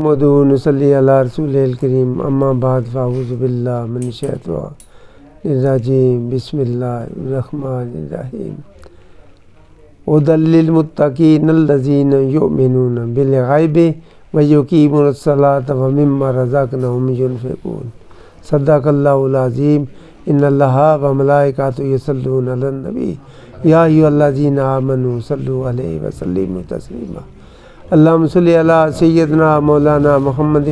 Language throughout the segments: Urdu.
محمد صلی اللہ رسول الکریم اما بعد فاعوذ باللہ من الشیطان الرجیم بسم اللہ الرحمن الرحیم ھدی للمتقین الذین یؤمنون بالغیب ویقیمون الصلاۃ ومما رزقناہم ینفقون صدق اللہ العظیم ان اللہ وملائکتہ یصلون علی النبی یا ایھا الذین آمنوا صلوا علیہ وسلموا تسلیما اللہم صلی علی سیدنا مولانا محمد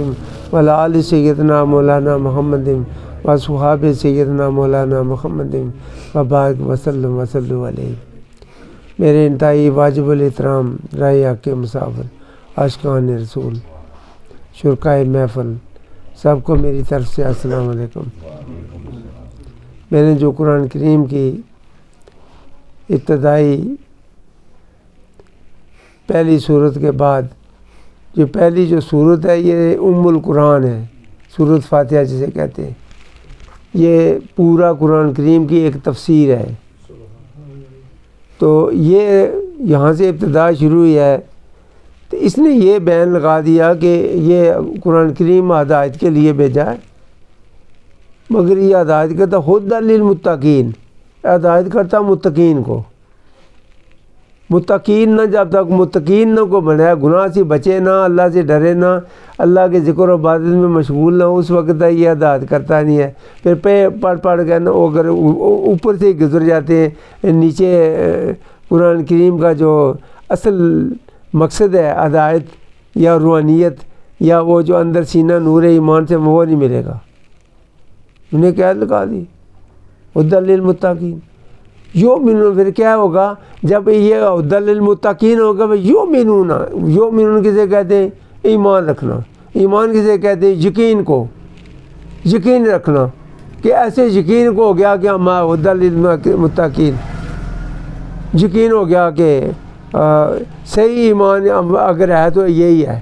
وعلی آل سیدنا مولانا محمد وصحاب سیدنا مولانا محمد وبارک وسلم علیہ۔ میرے انتہائی واجب الاحترام رائے کے مسافر عاشقان رسول شرکائے محفل سب کو میری طرف سے السلام علیکم۔ میں نے جو قرآن کریم کی ابتدائی پہلی صورت کے بعد جو پہلی جو صورت ہے یہ ام القرآن ہے، سورۃ فاتحہ جسے کہتے ہیں، یہ پورا قرآن کریم کی ایک تفسیر ہے۔ تو یہ یہاں سے ابتدا شروع ہوئی ہے، تو اس نے یہ بیان لگا دیا کہ یہ قرآن کریم ہدایت کے لیے بھیجا ہے، مگر یہ ہدایت کرتا ھدی للمتقین، ہدایت کرتا متقین کو۔ متقین نہ جب تک متقین نہ کو بنایا، گناہ سے بچے نہ، اللہ سے ڈرے نہ، اللہ کے ذکر و عبادت میں مشغول نہ، اس وقت یہ ہدایت کرتا نہیں ہے۔ پھر پڑھ کے نا وہ اگر اوپر سے گزر جاتے ہیں، نیچے قرآن کریم کا جو اصل مقصد ہے ہدایت یا روحانیت یا وہ جو اندر سینہ نور ایمان سے وہ نہیں ملے گا۔ انہیں کیا لگا دی ھدی للمتقین یؤمنون، پھر کیا ہوگا جب یہ ھدی للمتقین ہوگا؟ یؤمنون کسے کہتے ہیں؟ ایمان رکھنا۔ ایمان کسے کہتے ہیں؟ یقین کو، یقین رکھنا، کہ ایسے یقین کو ہو گیا کہ ہم ھدی للمتقین، یقین ہو گیا کہ صحیح ایمان اگر ہے تو یہی ہے۔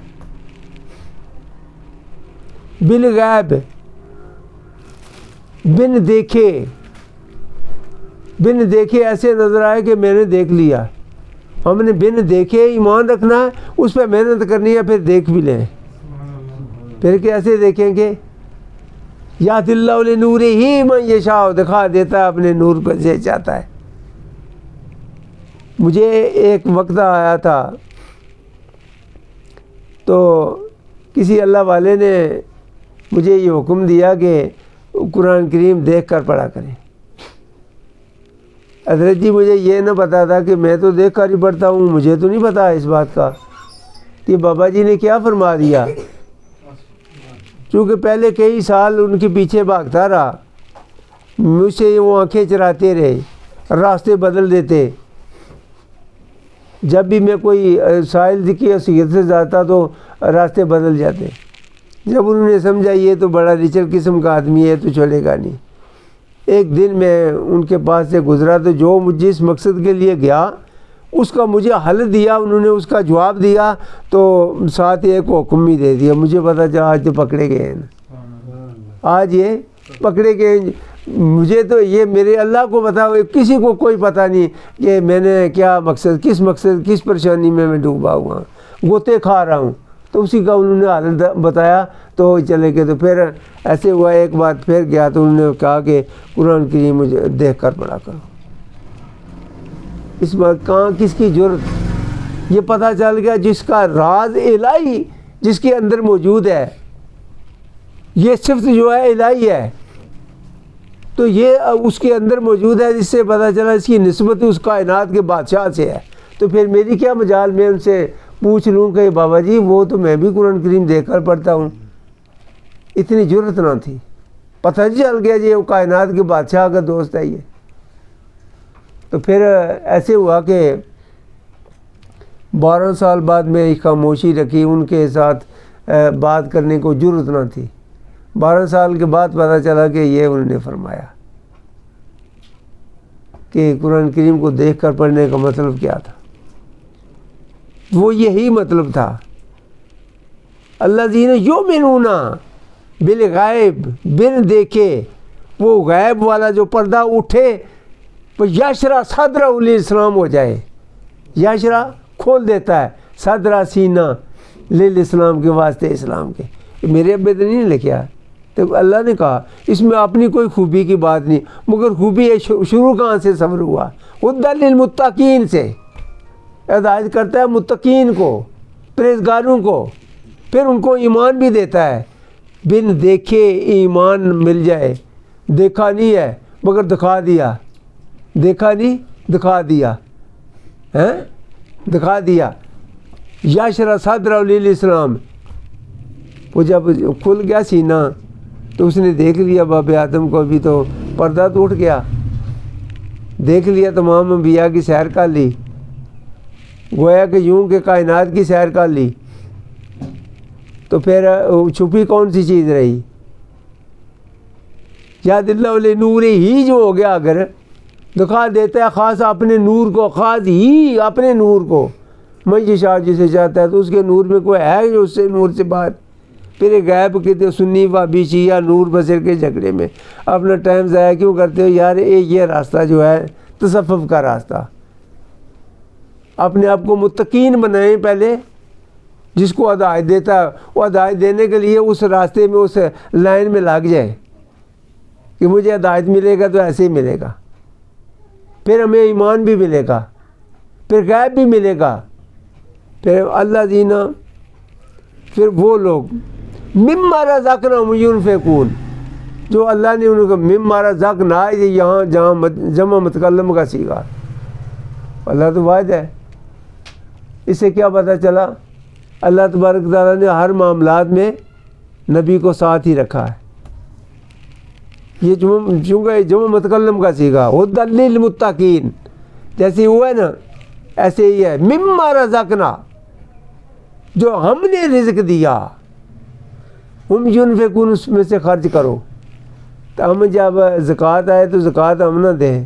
بالغیب، بن دیکھے ایسے نظر آئے کہ میں نے دیکھ لیا۔ ہم نے بن دیکھے ایمان رکھنا ہے، اس پہ محنت کرنی ہے، پھر دیکھ بھی لیں۔ پھر کیسے دیکھیں گے؟ یہدی اللہ لنورہ من یشاء، دکھا دیتا ہے اپنے نور کو جسے چاہتا ہے۔ مجھے ایک وقت آیا تھا تو کسی اللہ والے نے مجھے یہ حکم دیا کہ قرآن کریم دیکھ کر پڑھا کریں۔ حضرت جی مجھے یہ نہ پتا تھا کہ میں تو دیکھ کر ہی پڑھتا ہوں، مجھے تو نہیں پتا اس بات کا کہ بابا جی نے کیا فرما دیا۔ چونکہ پہلے کئی سال ان کے پیچھے بھاگتا رہا، مجھ سے وہ آنکھیں چراتے رہے، راستے بدل دیتے۔ جب بھی میں کوئی سائل کی حیثیت سے جاتا تو راستے بدل جاتے۔ جب انہوں نے سمجھا یہ تو بڑا ریچل قسم کا آدمی ہے تو چلے گا نہیں۔ ایک دن میں ان کے پاس سے گزرا تو جو جس مقصد کے لیے گیا اس کا مجھے حل دیا، انہوں نے اس کا جواب دیا، تو ساتھ ایک حکم بھی دے دیا۔ مجھے پتا چلا آج تو پکڑے گئے ہیں، آج یہ پکڑے گئے ہیں۔ مجھے تو یہ میرے اللہ کو پتا، کسی کو کوئی پتہ نہیں کہ میں نے کیا مقصد کس پریشانی میں ڈوبا ہوا، گوتے کھا رہا ہوں۔ تو اسی کا انہوں نے حالت بتایا تو چلے گئے۔ تو پھر ایسے ہوا، ایک بات پھر گیا تو انہوں نے کہا کہ قرآن کریم مجھے دیکھ کر پڑھا کرو۔ اس بات کہاں کس کی جرت؟ یہ پتہ چل گیا جس کا راز الہی جس کے اندر موجود ہے، یہ صفت جو ہے الہی ہے، تو یہ اس کے اندر موجود ہے، جس سے پتہ چلا اس کی نسبت اس کائنات کے بادشاہ سے ہے۔ تو پھر میری کیا مجال میں ان سے پوچھ لوں کہ بابا جی وہ تو میں بھی قرآن کریم دیکھ کر پڑھتا ہوں۔ اتنی جرت نہ تھی، پتہ چل گیا جی وہ کائنات کے بادشاہ کا دوست ہے یہ۔ تو پھر ایسے ہوا کہ 12 سال بعد میں خاموشی رکھی، ان کے ساتھ بات کرنے کو جرت نہ تھی۔ 12 سال کے بعد پتہ چلا کہ یہ انہوں نے فرمایا کہ قرآن کریم کو دیکھ کر پڑھنے کا مطلب کیا تھا۔ وہ یہی مطلب تھا، الذین یؤمنون بالغیب، بن دیکھے، وہ غیب والا جو پردہ اٹھے، یشرح صدرہ الاسلام ہو جائے۔ یشرح کھول دیتا ہے، صدرہ سینہ، اسلام کے واسطے اسلام کے، میرے ابے تو نہیں لکھا، تو اللہ نے کہا اس میں اپنی کوئی خوبی کی بات نہیں، مگر خوبی ہے شروع کہاں سے صبر ہوا، ہدی للمتقین سے، ہدایت کرتا ہے متقین کو، پرہیزگاروں کو، پھر ان کو ایمان بھی دیتا ہے۔ بن دیکھے ایمان مل جائے، دیکھا نہیں ہے مگر دکھا دیا، دیکھا نہیں دکھا دیا، دکھا دیا۔ یشرح صدرہ للاسلام، وہ جب کھل گیا سینہ تو اس نے دیکھ لیا باب آدم کو، بھی تو پردہ تو اٹھ گیا، دیکھ لیا تمام انبیاء کی سیر کر لی، گویا کہ یوں کہ کائنات کی سیر کر لی، تو پھر چھپی کون سی چیز رہی؟ یاد اللہ علیہ نور ہی جو ہو گیا، اگر دکھا دیتا ہے خاص اپنے نور کو، خاص ہی اپنے نور کو، میں شاہ جسے چاہتا ہے تو اس کے نور میں کوئی ہے جو اس سے نور سے باہر؟ پھر غیب کے تو سنی وابی شیعہ نور بصر کے جھگڑے میں اپنا ٹائم ضائع کیوں کرتے ہو یار؟ یہ راستہ جو ہے تصوف کا راستہ، اپنے آپ کو متقین بنائیں پہلے، جس کو ہدایت دیتا ہے وہ ہدایت دینے کے لیے اس راستے میں اس لائن میں لگ جائے کہ مجھے ہدایت ملے گا تو ایسے ہی ملے گا، پھر ہمیں ایمان بھی ملے گا، پھر غیب بھی ملے گا، پھر اللہ دینا، پھر وہ لوگ مما رزقناہم ينفقون، جو اللہ نے ان کو مما رزقنا، یہاں جہاں جمع متکلم کا صیغہ، اللہ تو واحد ہے۔ اس سے کیا پتہ چلا؟ اللہ تبارک تعالیٰ نے ہر معاملات میں نبی کو ساتھ ہی رکھا ہے۔ یہ چونکہ جمع متکلم کا صیغہ ہدی للمتقین، جیسے ہوا ہے نا ایسے ہی ہے، مما رزقنا، جو ہم نے رزق دیا، ہم ینفقون، اس میں سے خرچ کرو۔ تو ہم جب زکوٰۃ آئے تو زکوٰۃ ہم نہ دیں،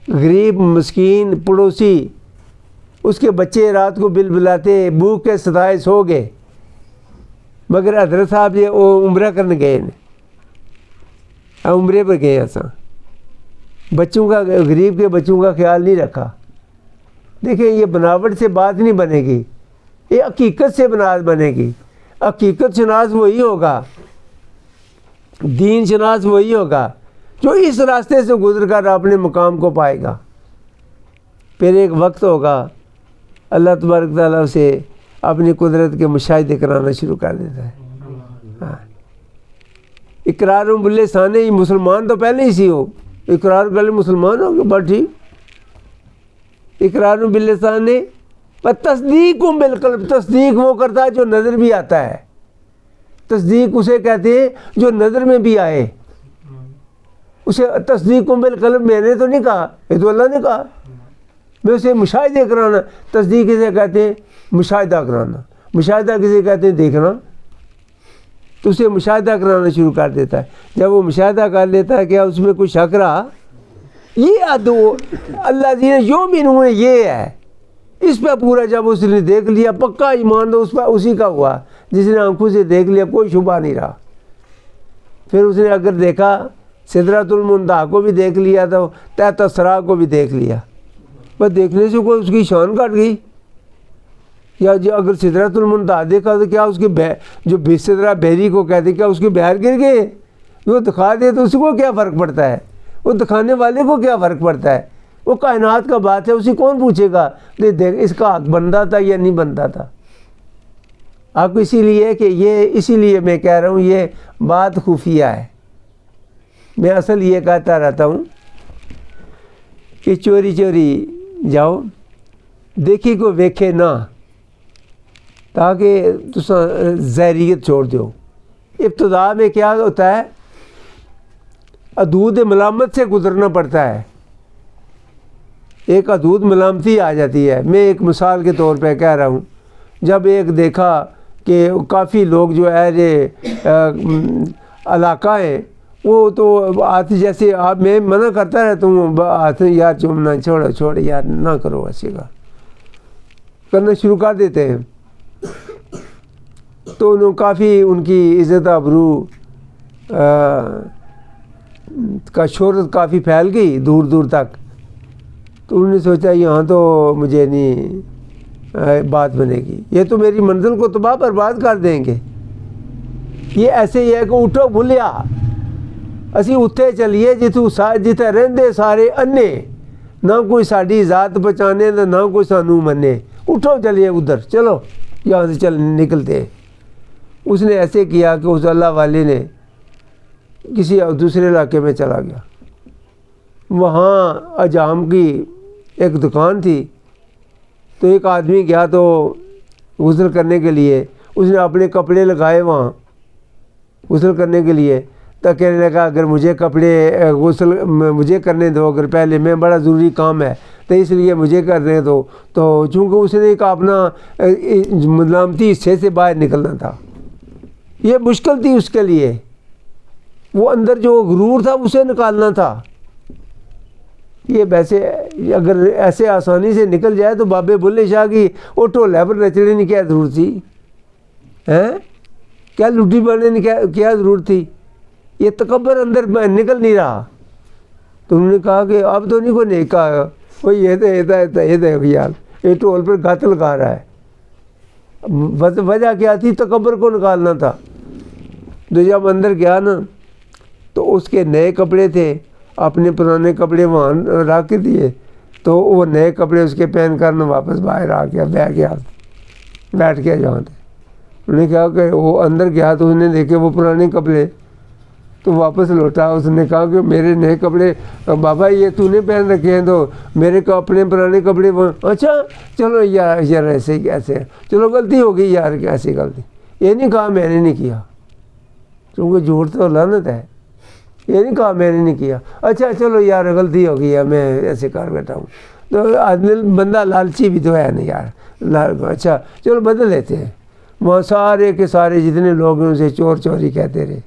غریب مسکین پڑوسی، اس کے بچے رات کو بل بلاتے بھوک کے ستائے سو گئے، مگر حضرت صاحب یہ عمرہ کرنے گئے، عمرے پر گئے، ایسا بچوں کا، غریب کے بچوں کا خیال نہیں رکھا۔ دیکھیں یہ بناوٹ سے بات نہیں بنے گی، یہ حقیقت سے بنے گی۔ حقیقت شناس وہی ہوگا، دین شناس وہی ہوگا جو اس راستے سے گزر کر اپنے مقام کو پائے گا۔ پھر ایک وقت ہوگا اللہ تبارک تعالیٰ سے اپنی قدرت کے مشاہدے کرانا شروع کر دیتا ہے۔ ہاں، اقرار باللسان، ہی مسلمان تو پہلے ہی سی ہو، اقرار کر لے مسلمان ہو گیا، بس ٹھیک۔ اقرار باللسان نے پر تصدیق بالقلب، تصدیق وہ کرتا ہے جو نظر بھی آتا ہے، تصدیق اسے کہتے ہیں جو نظر میں بھی آئے، اسے تصدیق بالقلب میں نے تو نہیں کہا، یہ تو اللہ نے کہا، میں اسے مشاہدے کرانا، تصدیق کسے کہتے ہیں؟ مشاہدہ کرانا۔ مشاہدہ کسے کہتے ہیں؟ دیکھنا۔ تو اسے مشاہدہ کرانا شروع کر دیتا ہے۔ جب وہ مشاہدہ کر لیتا ہے کیا اس میں کوئی شک رہا؟ یہ ادو اللہ جی نے جو بھی انہوں نے یہ ہے، اس پہ پورا جب اس نے دیکھ لیا پکا ایمان تو اس پہ اسی کا ہوا، جس نے آنکھوں سے دیکھ لیا کوئی شبہ نہیں رہا۔ پھر اس نے اگر دیکھا سدرۃ المنتہا کو بھی دیکھ لیا تو تحت الثری کو بھی دیکھ لیا، بس دیکھنے سے کوئی اس کی شان کٹ گئی؟ یا جو اگر سدرۃ المنتہا دیکھا تو کیا اس کی جو سدرہ بحری کو کہتے کیا اس کے بہر گر گئے؟ وہ دکھا دے تو اس کو کیا فرق پڑتا ہے؟ وہ دکھانے والے کو کیا فرق پڑتا ہے؟ وہ کائنات کا بات ہے، اسی کون پوچھے گا دیکھ اس کا حق بنتا تھا یا نہیں بنتا تھا؟ آپ کو اسی لیے میں کہہ رہا ہوں یہ بات خفیہ ہے۔ میں اصل یہ کہتا رہتا ہوں کہ چوری چوری جاؤ، دیکھی کو ویکھے نہ، تاکہ تساں زہریت چھوڑ دو۔ ابتدا میں کیا ہوتا ہے؟ حدود ملامت سے گزرنا پڑتا ہے، ایک حدود ملامتی آ جاتی ہے۔ میں ایک مثال کے طور پہ کہہ رہا ہوں، جب ایک دیکھا کہ کافی لوگ جو ہے علاقہ ہیں وہ تو ہاتھ جیسے آپ میں منع کرتا رہتا ہوں ہاتھ یار چومنا چھوڑ یار نہ کرو، ایسے کا کرنا شروع کر دیتے ہیں، تو انہوں کافی ان کی عزت آبرو کا شہرت کافی پھیل گئی دور دور تک، تو انہوں نے سوچا یہاں تو مجھے نہیں بات بنے گی، یہ تو میری منزل کو تباہ برباد کر دیں گے۔ یہ ایسے ہی ہے کہ اٹھو بھلیا اسی اتھے چلیے جتھے رہندے سارے انے، نہ کوئی ساڈی ذات بچانے نہ کوئی سانو منے، اٹھو چلیے ادھر، چلو یہاں سے نکلتے ہیں۔ اس نے ایسے کیا کہ اس اللہ والے نے کسی دوسرے علاقے میں چلا گیا، وہاں اجام کی ایک دکان تھی، تو ایک آدمی گیا تو غسل کرنے کے لیے، اس نے اپنے کپڑے لگائے وہاں غسل کرنے کے لیے، تو کہنے لگا اگر مجھے کپڑے غسل مجھے کرنے دو، اگر پہلے میں بڑا ضروری کام ہے تو اس لیے مجھے کرنے دو۔ تو چونکہ اس نے ایک اپنا ملامتی حصے سے باہر نکلنا تھا، یہ مشکل تھی اس کے لیے، وہ اندر جو غرور تھا اسے نکالنا تھا۔ یہ ویسے اگر ایسے آسانی سے نکل جائے تو بابے بلے شاہ کی وہ ٹولے پر نچنے کی کیا ضرورت تھی؟ کیا لٹی بننے کی کیا ضرورت تھی؟ یہ تکبر اندر نکل نہیں رہا۔ تو انہوں نے کہا کہ اب تو نہیں کوئی نہیں کہا، وہ یہ یار یہ ٹول پر گات لگا رہا ہے۔ وجہ کیا تھی؟ تکبر کو نکالنا تھا۔ تو جب اندر گیا نا تو اس کے نئے کپڑے تھے، اپنے پرانے کپڑے وہاں رکھ کے دیے، تو وہ نئے کپڑے اس کے پہن کر نہ واپس باہر آ گیا، بیٹھ گیا جہاں تھے۔ انہوں نے کہا کہ وہ اندر گیا تو اس نے دیکھے وہ پرانے کپڑے، تو واپس لوٹا۔ اس نے کہا کہ میرے نئے کپڑے بابا یہ تو نے پہن رکھے ہیں، تو میرے اپنے پرانے کپڑے اچھا چلو یار ایسے ہی کیسے، چلو غلطی ہو گئی یار، کیسی غلطی؟ یہ نہیں کہا میں نے نہیں کیا، کیونکہ جھوٹ تو لعنت ہے، یہ نہیں کہا میں نے نہیں کیا، اچھا چلو یار غلطی ہو گئی ہے میں ایسے کر بیٹھا ہوں۔ تو آدمی بندہ لالچی بھی تو ہے نا یار، اچھا چلو بدل لیتے ہیں۔ وہاں سارے کے سارے جتنے لوگ ہیں اسے چور چوری کہتے رہے،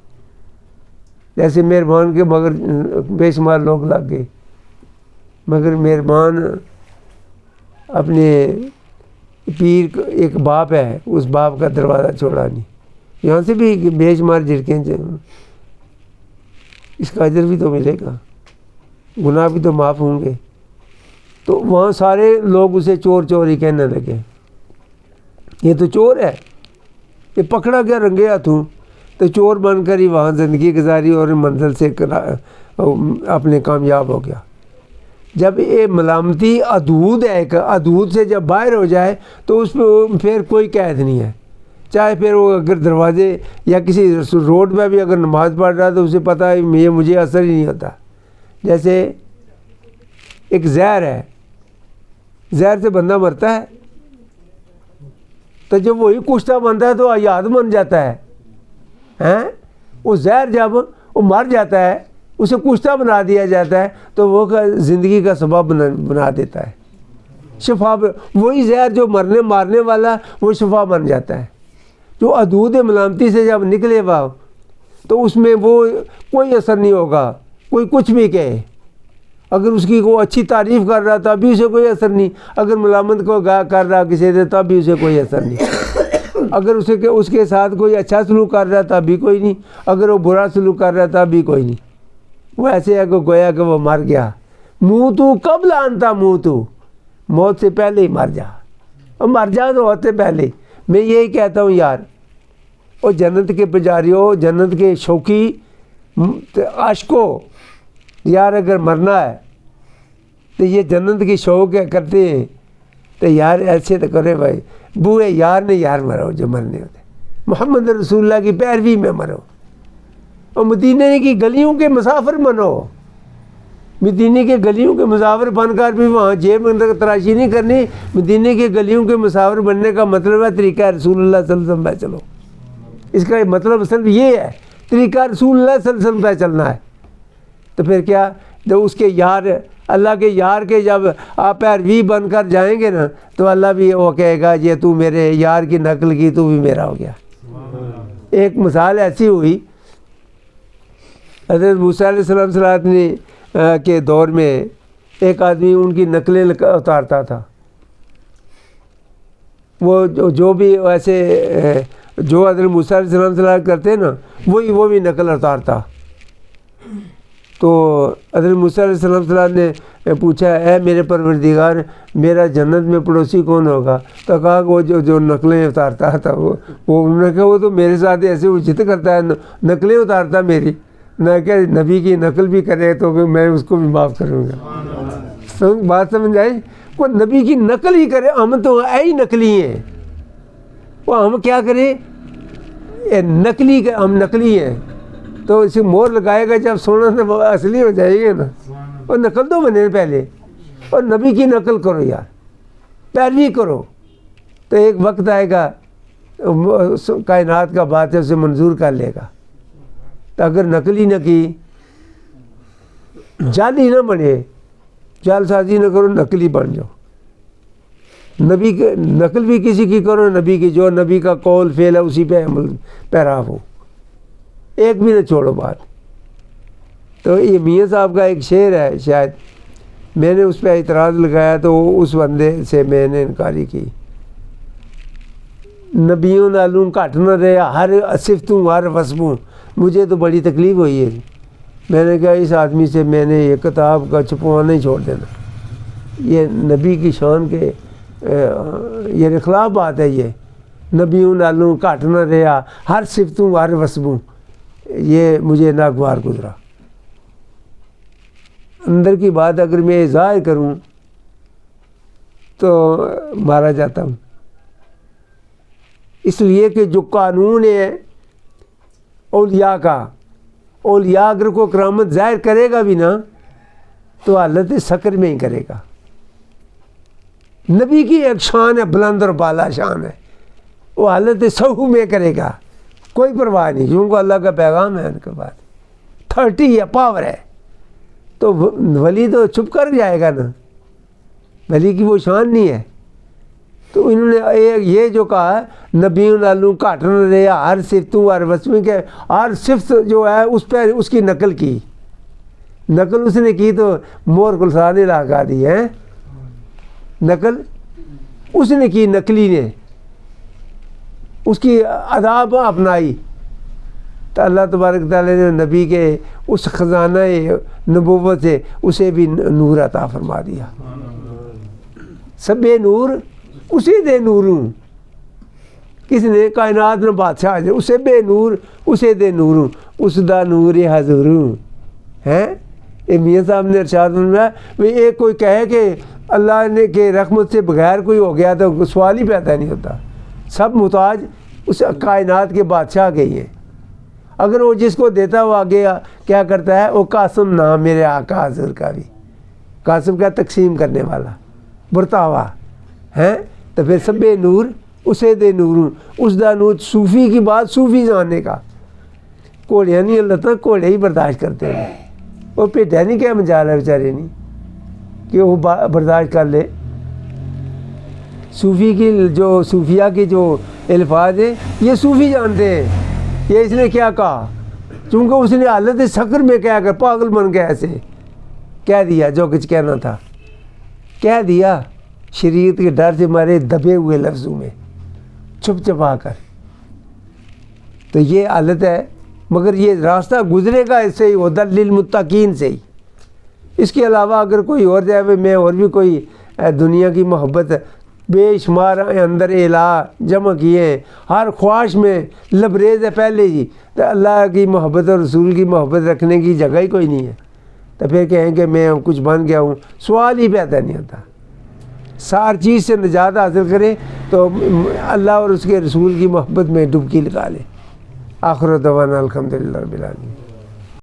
جیسے مہربان کے مگر بے شمار لوگ لگ گئے، مگر مہربان اپنے پیر ایک باپ ہے، اس باپ کا دروازہ چھوڑا نہیں، یہاں سے بھی بے شمار جھڑکیں، اس کا اجر بھی تو ملے گا، گناہ بھی تو معاف ہوں گے۔ تو وہاں سارے لوگ اسے چور چوری کہنے لگے، یہ تو چور ہے، یہ پکڑا گیا رنگے ہاتھوں، تو چور بن کر ہی وہاں زندگی گزاری اور منزل سے اپنے کامیاب ہو گیا۔ جب یہ ملامتی حدود ہے، ایک حدود سے جب باہر ہو جائے تو اس پہ پھر کوئی قید نہیں ہے، چاہے پھر وہ اگر دروازے یا کسی روڈ پہ بھی اگر نماز پڑھ رہا ہے تو اسے پتہ ہے یہ مجھے اثر ہی نہیں ہوتا۔ جیسے ایک زہر ہے، زہر سے بندہ مرتا ہے، تو جب وہی کشتہ بنتا ہے تو یاد بن جاتا ہے، وہ زہر جب وہ مر جاتا ہے اسے کشتہ بنا دیا جاتا ہے تو وہ زندگی کا سبب بنا دیتا ہے، شفا۔ وہی زہر جو مارنے والا وہ شفا بن جاتا ہے۔ جو حدود ملامتی سے جب نکلے ہوا تو اس میں وہ کوئی اثر نہیں ہوگا، کوئی کچھ بھی کہے، اگر اس کی کوئی اچھی تعریف کر رہا تب بھی اسے کوئی اثر نہیں، اگر ملامت کو کر رہا کسی سے تب بھی اسے کوئی اثر نہیں، اگر اس کے ساتھ کوئی اچھا سلوک کر رہا تب بھی کوئی نہیں، اگر وہ برا سلوک کر رہا تب بھی کوئی نہیں۔ وہ ایسے ہے کہ گویا کہ وہ مر گیا، منہ تو کب لانتا، منہ تو موت سے پہلے ہی مر جا، اور مر جا تو ہوتے پہلے۔ میں یہی کہتا ہوں یار، اور جنت کے پجاریوں، جنت کے شوقی عاشقوں، یار اگر مرنا ہے تو یہ جنت کی شوق کرتے ہیں تو یار ایسے تو کرے بھائی، بوئے یار نے یار مرو جو مرنے ہوتے، محمد رسول اللہ کی پیروی میں مرو، اور مدینے کی گلیوں کے مسافر بنو، مدینے کے گلیوں کے مسافر بن کر بھی وہاں جیب میں تراشی نہیں کرنی۔ مدینے کے گلیوں کے مسافر بننے کا مطلب ہے طریقہ رسول اللہ صلی اللہ علیہ وسلم پہ چلو، اس کا مطلب صرف یہ ہے، طریقہ رسول اللہ صلی اللہ علیہ وسلم پہ چلنا ہے۔ تو پھر کیا، جب اس کے یار، اللہ کے یار کے جب آپ پیروی بن کر جائیں گے نا تو اللہ بھی وہ کہے گا یہ تو میرے یار کی نقل کی، تو بھی میرا ہو گیا۔ ایک مثال ایسی ہوئی، حضرت موسیٰ علیہ السلام کے دور میں ایک آدمی ان کی نقلیں اتارتا تھا، وہ جو بھی ایسے جو حضرت موسیٰ علیہ السلام کرتے نا وہ بھی نقل اتارتا، تو حضرت موسیٰ علیہ السلام نے پوچھا اے میرے پروردگار میرا جنت میں پڑوسی کون ہوگا؟ تو کہا کہ وہ جو نقلیں اتارتا تھا وہ انہوں نے کہا وہ تو میرے ساتھ ایسے اجت کرتا ہے، نقلیں اتارتا میری، نہ کہ نبی کی نقل بھی کرے تو میں اس کو بھی معاف کروں گا۔ بات سمجھ آئی؟ وہ نبی کی نقل ہی کرے، ہم تو ہی نقلی ہیں، وہ ہم کیا کریں؟ نقلی ہم نقلی ہیں تو اسے مور لگائے گا، جب سونا تو اصلی ہو جائے گا نا۔ اور نقل تو بنے پہلے، اور نبی کی نقل کرو یار، پیروی کرو، تو ایک وقت آئے گا کائنات کا بات ہے اسے منظور کر لے گا۔ تو اگر نقل ہی نہ کی، جال ہی نہ بنے، جال سازی نہ کرو، نقل ہی بن جاؤ۔ نبی کے نقل بھی کسی کی کرو، نبی کی جو نبی کا قول فعل ہے اسی پہ عمل پیرا ہو، ایک بھی نہ چھوڑو بات۔ تو یہ میاں صاحب کا ایک شعر ہے، شاید میں نے اس پہ اعتراض لگایا تو اس بندے سے میں نے انکاری کی، نبیوں نالوں گھٹ نہ رہا ہر صفتوں ہر وصفوں، مجھے تو بڑی تکلیف ہوئی ہے۔ میں نے کہا اس آدمی سے میں نے یہ کتاب کا چھپوانا ہی چھوڑ دینا، یہ نبی کی شان کے یہ خلاف بات ہے، یہ نبیوں نالوں گھٹ نہ رہا ہر صفتوں ہر وصفوں، یہ مجھے ناگوار گزرا۔ اندر کی بات اگر میں ظاہر کروں تو مارا جاتا ہوں، اس لیے کہ جو قانون ہے اولیاء کا، اولیاء اگر کو کرامت ظاہر کرے گا بھی نا تو حالت سکر میں ہی کرے گا۔ نبی کی ایک شان ہے، بلند اور بالا شان ہے، وہ حالت سہو میں کرے گا، کوئی پرواہ نہیں، کیونکہ اللہ کا پیغام ہے ان کے بعد 30 ہے، پاور ہے، تو ولی تو چھپ کر جائے گا نا، ولی کی وہ شان نہیں ہے۔ تو انہوں نے یہ جو کہا ہے نبیوں نالوں گھٹ نہ رہا ہر صفتوں ہر وصفوں کے، ہر صفت جو ہے اس پہ اس کی نقل کی، نقل اس نے کی تو مور گلسانے لگا دی ہے، نقل اس نے کی، نقلی نے اس کی آداب اپنائی، تو اللہ تبارک تعالیٰ نے نبی کے اس خزانہ نبوت سے اسے بھی نور عطا فرما دیا۔ سب نور اسی دے نوروں، کس نے؟ کائنات میں بادشاہ ہے اسے بے نور اسے دے نوروں، اس دا نور حضوروں ہیں۔ یہ میاں صاحب نے ارشاد فرمایا ایک کوئی کہے کہ اللہ نے کہ رحمت سے بغیر کوئی ہو گیا تو سوال ہی پیدا نہیں ہوتا، سب محتاج اس کائنات کے بادشاہ کے ہی ہیں۔ اگر وہ جس کو دیتا وہ آگے کیا کرتا ہے، وہ قاسم نام میرے آقا حضور کا بھی، قاسم کا تقسیم کرنے والا برتاوا ہیں، تو پھر سب نور اسے دے نوروں، اس دا نور، صوفی کی بات صوفی جاننے کا، گھوڑیاں نہیں اللہ تک گھوڑے ہی برداشت کرتے ہیں، وہ پیٹا نہیں کیا مجال ہے بیچارے نہیں کہ وہ برداشت کر لے۔ صوفی کی جو صوفیہ کی جو الفاظ ہیں یہ صوفی جانتے ہیں، یہ اس نے کیا کہا، چونکہ اس نے حالت سکر میں کیا کر پاگل بن کے ایسے کہہ دیا جو کچھ کہنا تھا، کہہ دیا شریعت کے ڈر سے مارے دبے ہوئے لفظوں میں چھپ چھپا کر۔ تو یہ حالت ہے، مگر یہ راستہ گزرے گا اس سے ہی، ہدی للمتقین سے ہی۔ اس کے علاوہ اگر کوئی اور جائے میں اور بھی کوئی دنیا کی محبت بے شمار اندر الہ جمع کیے ہیں، ہر خواہش میں لبریز ہے پہلے ہی، تو اللہ کی محبت اور رسول کی محبت رکھنے کی جگہ ہی کوئی نہیں ہے، تو پھر کہیں کہ میں کچھ بن گیا ہوں، سوال ہی پیدا نہیں ہوتا۔ سار چیز سے نجات حاصل کریں تو اللہ اور اس کے رسول کی محبت میں ڈبکی لگا لیں۔ آخر دعوانا الحمدللہ رب العالمین۔